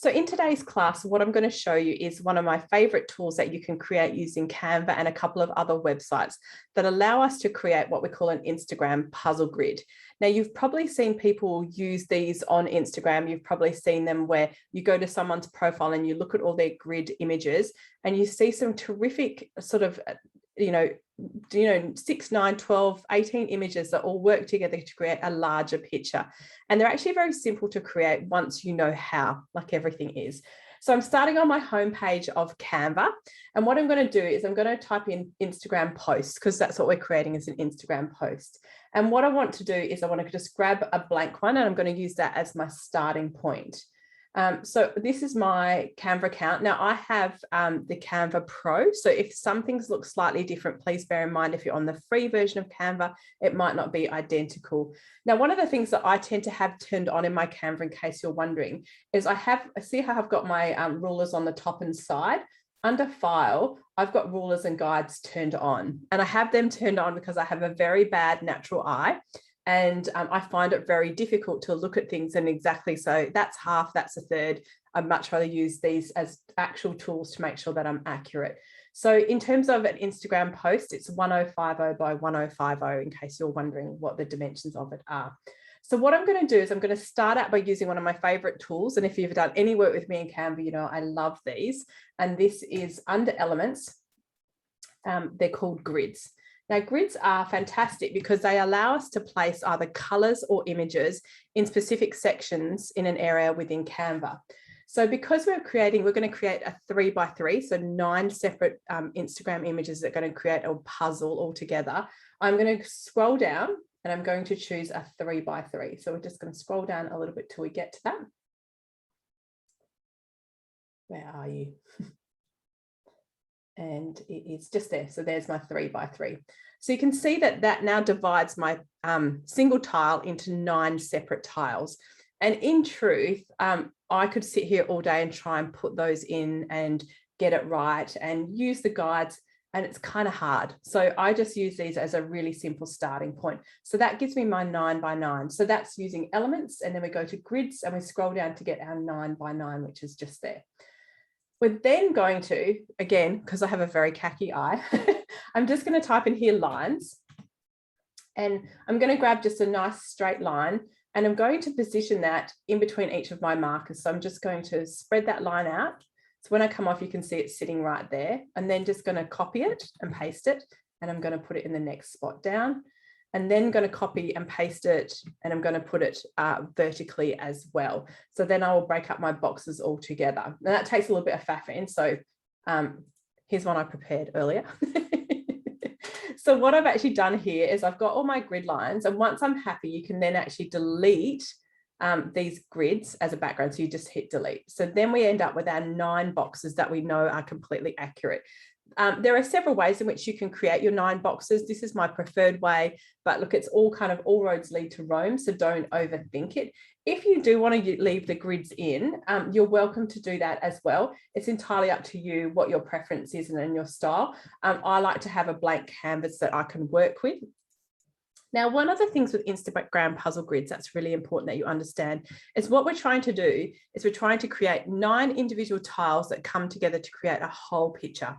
So in today's class, what I'm going to show you is one of my favorite tools that you can create using Canva and a couple of other websites that allow us to create what we call an Instagram puzzle grid. Now, you've probably seen people use these on Instagram. You've probably seen them where you go to someone's profile and you look at all their grid images and you see some terrific sort of, 6, 9, 12, 18 images that all work together to create a larger picture. And they're actually very simple to create once you know how, like everything is. So I'm starting on my homepage of Canva. And what I'm going to do is I'm going to type in Instagram post, because that's what we're creating as an Instagram post. And what I want to do is I want to just grab a blank one and I'm going to use that as my starting point. So this is my Canva account. Now I have the Canva Pro. So if some things look slightly different, please bear in mind if you're on the free version of Canva, it might not be identical. Now, one of the things that I tend to have turned on in my Canva, in case you're wondering, is I see how I've got my rulers on the top and side. Under File, I've got rulers and guides turned on, and I have them turned on because I have a very bad natural eye. And I find it very difficult to look at things and exactly, so that's half, that's a third. I'd much rather use these as actual tools to make sure that I'm accurate. So in terms of an Instagram post, it's 1050 by 1050, in case you're wondering what the dimensions of it are. So what I'm going to do is I'm going to start out by using one of my favorite tools. And if you've done any work with me in Canva, you know I love these. And this is under Elements. They're called grids. Now, grids are fantastic because they allow us to place either colors or images in specific sections in an area within Canva. So because we're going to create a 3x3, so 9 separate Instagram images that are going to create a puzzle all together, I'm going to scroll down and I'm going to choose a 3x3. So we're just going to scroll down a little bit till we get to that. Where are you? And it is just there. So there's my 3x3. So you can see that that now divides my single tile into 9 separate tiles. And in truth, I could sit here all day and try and put those in and get it right and use the guides, and it's kind of hard. So I just use these as a really simple starting point. So that gives me my 9x9. So that's using Elements, and then we go to Grids and we scroll down to get our 9x9, which is just there. We're then going to, again, because I have a very khaki eye, I'm just going to type in here lines, and I'm going to grab just a nice straight line, and I'm going to position that in between each of my markers. So I'm just going to spread that line out. So when I come off, you can see it sitting right there, and then just going to copy it and paste it. And I'm going to put it in the next spot down, and then going to copy and paste it, and I'm going to put it vertically as well. So then I will break up my boxes all together. Now that takes a little bit of faffing. So here's one I prepared earlier. So what I've actually done here is I've got all my grid lines, and once I'm happy, you can then actually delete these grids as a background. So you just hit delete. So then we end up with our 9 boxes that we know are completely accurate. There are several ways in which you can create your 9 boxes. This is my preferred way, but look, it's all roads lead to Rome, so don't overthink it. If you do want to leave the grids in, you're welcome to do that as well. It's entirely up to you what your preference is and your style. I like to have a blank canvas that I can work with. Now, one of the things with Instagram puzzle grids that's really important that you understand is what we're trying to do is we're trying to create 9 individual tiles that come together to create a whole picture.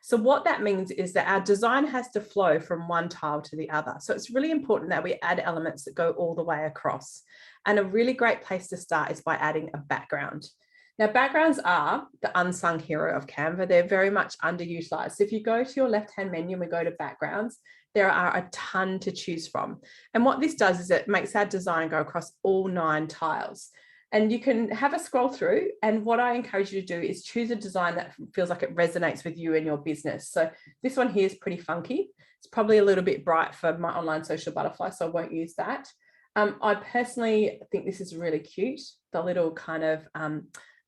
So what that means is that our design has to flow from one tile to the other. So it's really important that we add elements that go all the way across. And a really great place to start is by adding a background. Now, backgrounds are the unsung hero of Canva. They're very much underutilized. So if you go to your left-hand menu and we go to backgrounds, there are a ton to choose from. And what this does is it makes our design go across all 9 tiles. And you can have a scroll through, and what I encourage you to do is choose a design that feels like it resonates with you and your business. So this one here is pretty funky. It's probably a little bit bright for my online social butterfly, so I won't use that. I personally think this is really cute. The little kind of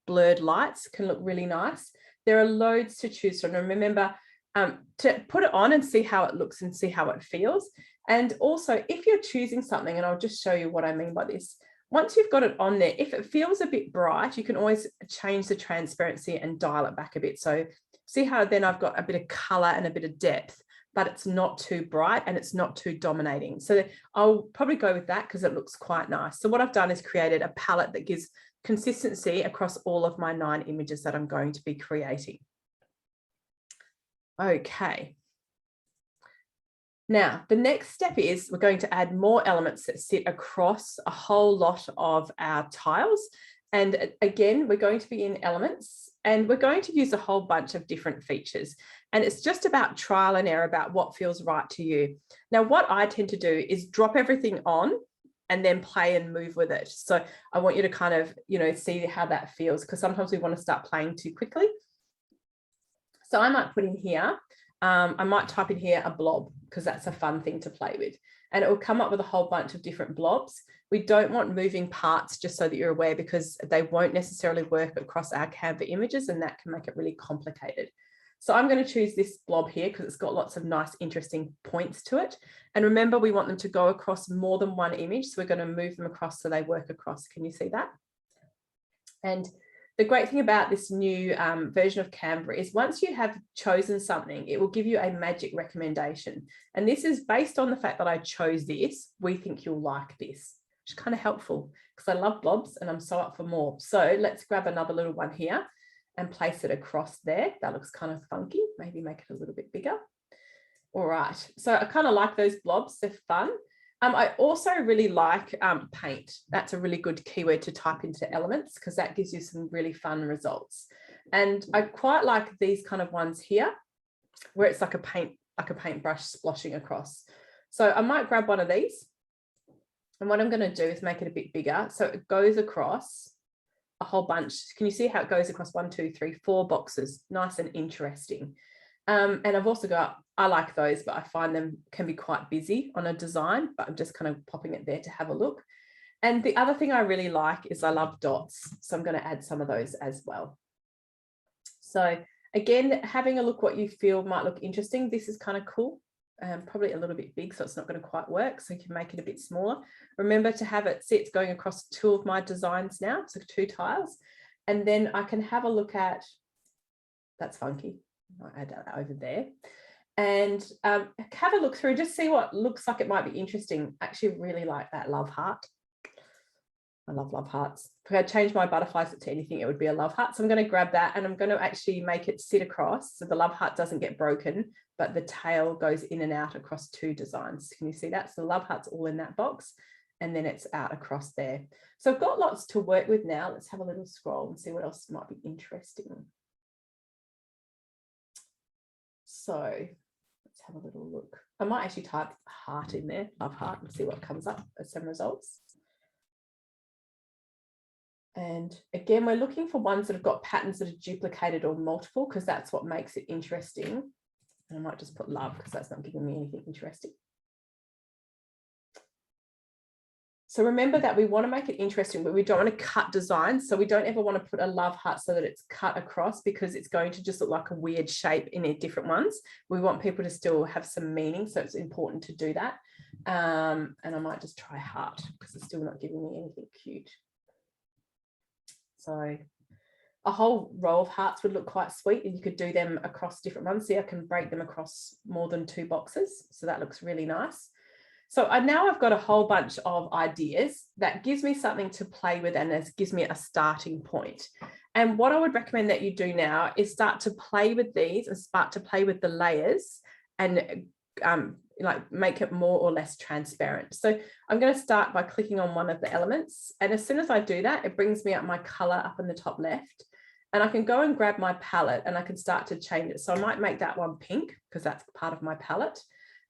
blurred lights can look really nice. There are loads to choose from. And remember to put it on and see how it looks and see how it feels. And also, if you're choosing something, and I'll just show you what I mean by this, once you've got it on there, if it feels a bit bright, you can always change the transparency and dial it back a bit. So see how then I've got a bit of color and a bit of depth, but it's not too bright and it's not too dominating. So I'll probably go with that because it looks quite nice. So what I've done is created a palette that gives consistency across all of my 9 images that I'm going to be creating. Okay. Now, the next step is we're going to add more elements that sit across a whole lot of our tiles. And again, we're going to be in elements and we're going to use a whole bunch of different features. And it's just about trial and error about what feels right to you. Now, what I tend to do is drop everything on and then play and move with it. So I want you to kind of, see how that feels, because sometimes we want to start playing too quickly. So I might put in here, I might type in here a blob, because that's a fun thing to play with. And it will come up with a whole bunch of different blobs. We don't want moving parts, just so that you're aware, because they won't necessarily work across our Canva images, and that can make it really complicated. So I'm going to choose this blob here because it's got lots of nice, interesting points to it. And remember, we want them to go across more than one image. So we're going to move them across so they work across. Can you see that? And the great thing about this new version of Canva is once you have chosen something, it will give you a magic recommendation. And this is based on the fact that I chose this. We think you'll like this, which is kind of helpful because I love blobs and I'm so up for more. So let's grab another little one here and place it across there. That looks kind of funky. Maybe make it a little bit bigger. All right. So I kind of like those blobs. They're fun. I also really like paint. That's a really good keyword to type into elements because that gives you some really fun results. And I quite like these kind of ones here where it's like a paintbrush splashing across. So I might grab one of these. And what I'm going to do is make it a bit bigger. So it goes across a whole bunch. Can you see how it goes across 1, 2, 3, 4 boxes? Nice and interesting. And I've also got, I like those, but I find them can be quite busy on a design, but I'm just kind of popping it there to have a look. And the other thing I really like is I love dots. So I'm going to add some of those as well. So again, having a look what you feel might look interesting. This is kind of cool. Probably a little bit big, so it's not going to quite work. So you can make it a bit smaller. Remember to have it, see it's going across 2 of my designs now, so 2 tiles. And then I can have a look at, that's funky. I'll add that over there. And have a look through, just see what looks like it might be interesting. I actually really like that love heart. I love hearts. If I change my butterflies to anything, it would be a love heart. So I'm going to grab that and I'm going to actually make it sit across. So the love heart doesn't get broken, but the tail goes in and out across 2 designs. Can you see that? So the love heart's all in that box and then it's out across there. So I've got lots to work with now. Let's have a little scroll and see what else might be interesting. So let's have a little look. I might actually type heart in there, love heart, and see what comes up as some results. And again, we're looking for ones that have got patterns that are duplicated or multiple because that's what makes it interesting. And I might just put love because that's not giving me anything interesting. So remember that we want to make it interesting, but we don't want to cut designs. So we don't ever want to put a love heart so that it's cut across because it's going to just look like a weird shape in different ones. We want people to still have some meaning. So it's important to do that. And I might just try heart because it's still not giving me anything cute. So a whole row of hearts would look quite sweet and you could do them across different ones. See, I can break them across more than 2 boxes. So that looks really nice. So now I've got a whole bunch of ideas that gives me something to play with and it gives me a starting point. And what I would recommend that you do now is start to play with these and start to play with the layers and like make it more or less transparent. So I'm going to start by clicking on one of the elements. And as soon as I do that, it brings me up my color up in the top left. And I can go and grab my palette and I can start to change it. So I might make that one pink because that's part of my palette.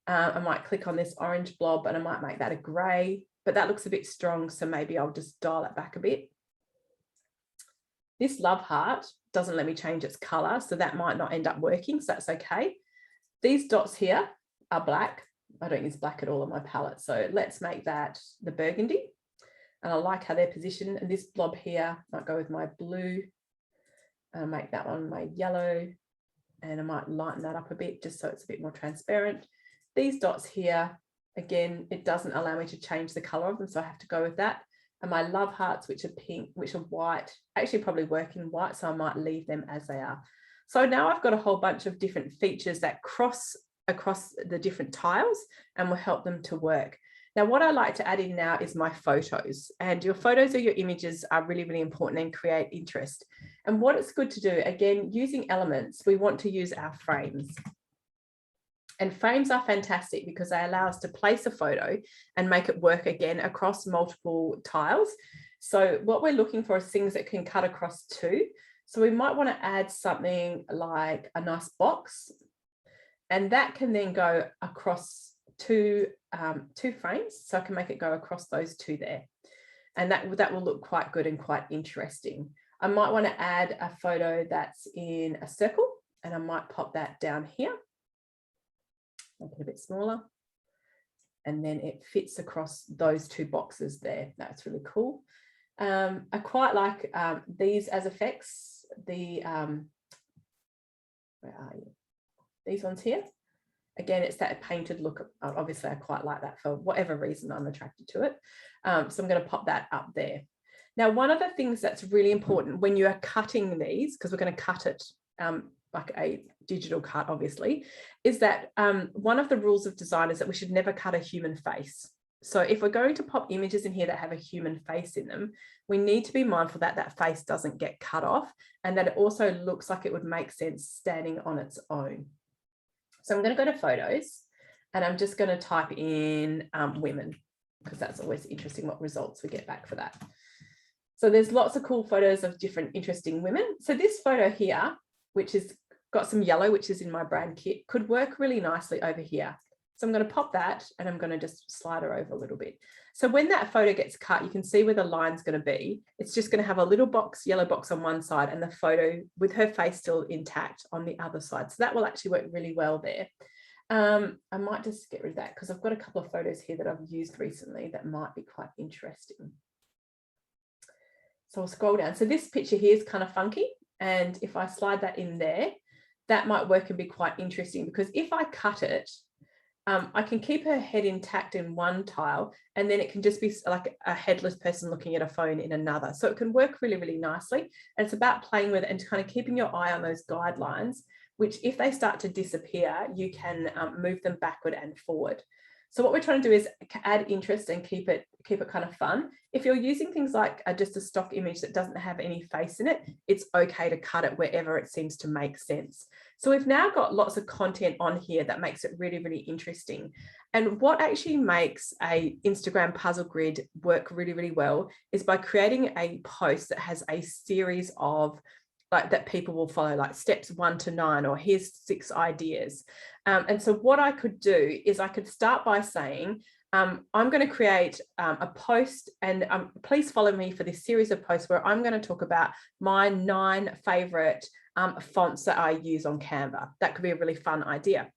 I might click on this orange blob and I might make that a gray, but that looks a bit strong. So maybe I'll just dial it back a bit. This love heart doesn't let me change its color. So that might not end up working. So that's okay. These dots here are black. I don't use black at all on my palette. So let's make that the burgundy. And I like how they're positioned. And this blob here might go with my blue. And I'll make that one my yellow. And I might lighten that up a bit just so it's a bit more transparent. These dots here, again, it doesn't allow me to change the color of them, so I have to go with that. And my love hearts, which are pink, which are white, actually probably work in white, so I might leave them as they are. So now I've got a whole bunch of different features that cross across the different tiles and will help them to work. Now, what I like to add in now is my photos, and your photos or your images are really, really important and create interest. And what it's good to do, again, using elements, we want to use our frames. And frames are fantastic because they allow us to place a photo and make it work again across multiple tiles. So what we're looking for is things that can cut across two. So we might want to add something like a nice box, and that can then go across two frames. So I can make it go across those two there. And that will look quite good and quite interesting. I might want to add a photo that's in a circle, and I might pop that down here. Make it a bit smaller. And then it fits across those two boxes there. That's really cool. I quite like these as effects. Where are you? These ones here. Again, it's that painted look. Obviously, I quite like that for whatever reason I'm attracted to it. So I'm going to pop that up there. Now, one of the things that's really important when you are cutting these, because we're going to cut it like a digital cut, obviously, is that one of the rules of design is that we should never cut a human face. So if we're going to pop images in here that have a human face in them, we need to be mindful that that face doesn't get cut off and that it also looks like it would make sense standing on its own. So I'm going to go to photos and I'm just going to type in women, because that's always interesting what results we get back for that. So there's lots of cool photos of different interesting women. So this photo here, which has got some yellow, which is in my brand kit, could work really nicely over here. So I'm going to pop that and I'm going to just slide her over a little bit. So when that photo gets cut, you can see where the line's going to be. It's just going to have a little box, yellow box on one side and the photo with her face still intact on the other side. So that will actually work really well there. I might just get rid of that because I've got a couple of photos here that I've used recently that might be quite interesting. So I'll scroll down. So this picture here is kind of funky. And if I slide that in there, that might work and be quite interesting because if I cut it, I can keep her head intact in one tile and then it can just be like a headless person looking at a phone in another. So it can work really, really nicely. And it's about playing with it and kind of keeping your eye on those guidelines, which if they start to disappear, you can move them backward and forward. So what we're trying to do is add interest and keep it kind of fun. If you're using things like just a stock image that doesn't have any face in it, it's okay to cut it wherever it seems to make sense. So we've now got lots of content on here that makes it really, really interesting. And what actually makes a Instagram puzzle grid work really, really well is by creating a post that has a series of like that people will follow, like steps 1 to 9, or here's 6 ideas. And so what I could do is I could start by saying, I'm going to create a post and please follow me for this series of posts where I'm going to talk about my 9 favorite fonts that I use on Canva. That could be a really fun idea.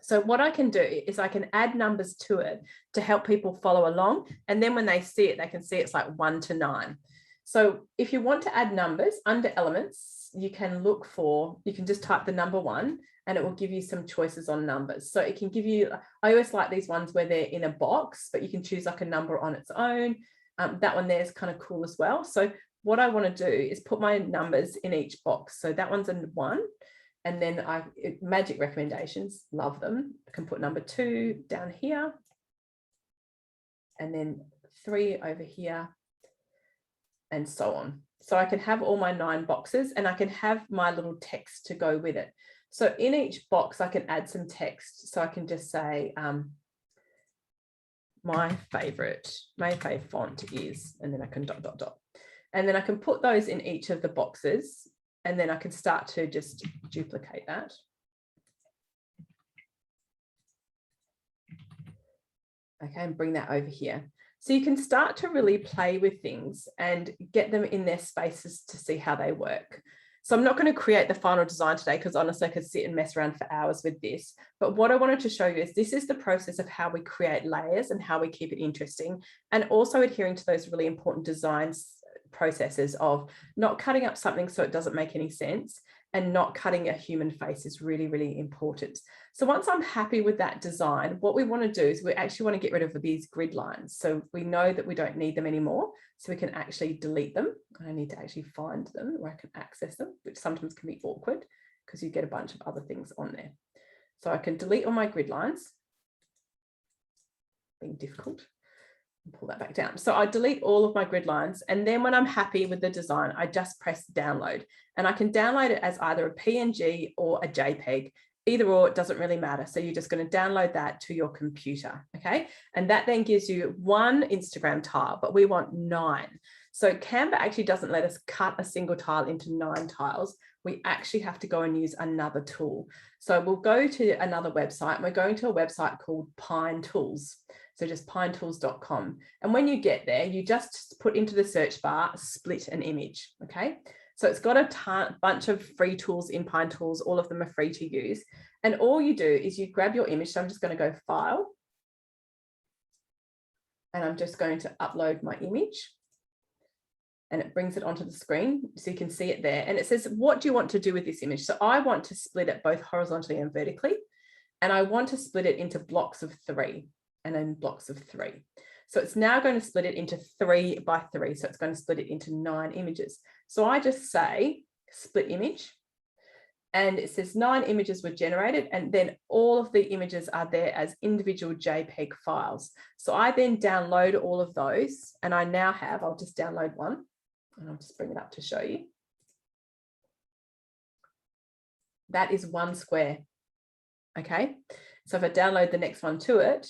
So what I can do is I can add numbers to it to help people follow along. And then when they see it, they can see it's like 1 to 9. So if you want to add numbers under elements, you can just type the number 1 and it will give you some choices on numbers. So it can give you, I always like these ones where they're in a box, but you can choose like a number on its own. That one there is kind of cool as well. So what I want to do is put my numbers in each box. So that one's a 1. And then magic recommendations, love them. I can put number 2 down here. And then 3 over here. And so on. So I can have all my 9 boxes and I can have my little text to go with it. So in each box, I can add some text. So I can just say, my favorite font is, and then I can ... And then I can put those in each of the boxes. And then I can start to just duplicate that. Okay, and bring that over here. So you can start to really play with things and get them in their spaces to see how they work. So I'm not going to create the final design today because honestly I could sit and mess around for hours with this. But what I wanted to show you is this is the process of how we create layers and how we keep it interesting, and also adhering to those really important designs processes of not cutting up something so it doesn't make any sense, and not cutting a human face is really, really important. So once I'm happy with that design, what we want to do is we actually want to get rid of these grid lines. So we know that we don't need them anymore. So we can actually delete them. I need to actually find them where I can access them, which sometimes can be awkward because you get a bunch of other things on there. So I can delete all my grid lines. being difficult. Pull that back down. So I delete all of my grid lines. And then when I'm happy with the design, I just press download. And I can download it as either a PNG or a JPEG. Either or, it doesn't really matter. So you're just going to download that to your computer. Okay. And that then gives you one Instagram tile, but we want 9. So Canva actually doesn't let us cut a single tile into 9 tiles. We actually have to go and use another tool. So we'll go to another website. We're going to a website called Pine Tools. So just pinetools.com. And when you get there, you just put into the search bar, split an image, okay? So it's got a bunch of free tools in Pine Tools. All of them are free to use. And all you do is you grab your image. So I'm just going to go File. And I'm just going to upload my image. And it brings it onto the screen so you can see it there. And it says, what do you want to do with this image? So I want to split it both horizontally and vertically. And I want to split it into blocks of 3. And then blocks of 3. So it's now going to split it into 3 by 3. So it's going to split it into 9 images. So I just say split image, and it says 9 images were generated, and then all of the images are there as individual JPEG files. So I then download all of those, and I now have, I'll just download one, and I'll just bring it up to show you. That is 1 square. Okay. So if I download the next one to it,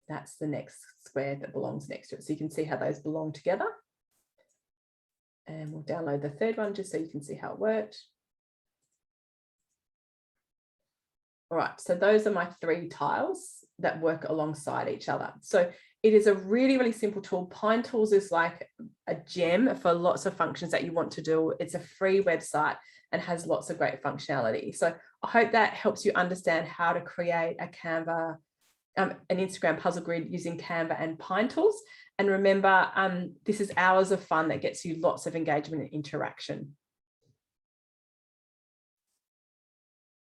that's the next square that belongs next to it. So you can see how those belong together. And we'll download the third one just so you can see how it worked. All right, so those are my 3 tiles that work alongside each other. So it is a really, really simple tool. Pine Tools is like a gem for lots of functions that you want to do. It's a free website and has lots of great functionality. So I hope that helps you understand how to create a Canva, an Instagram puzzle grid using Canva and Pine Tools. And remember, this is hours of fun that gets you lots of engagement and interaction.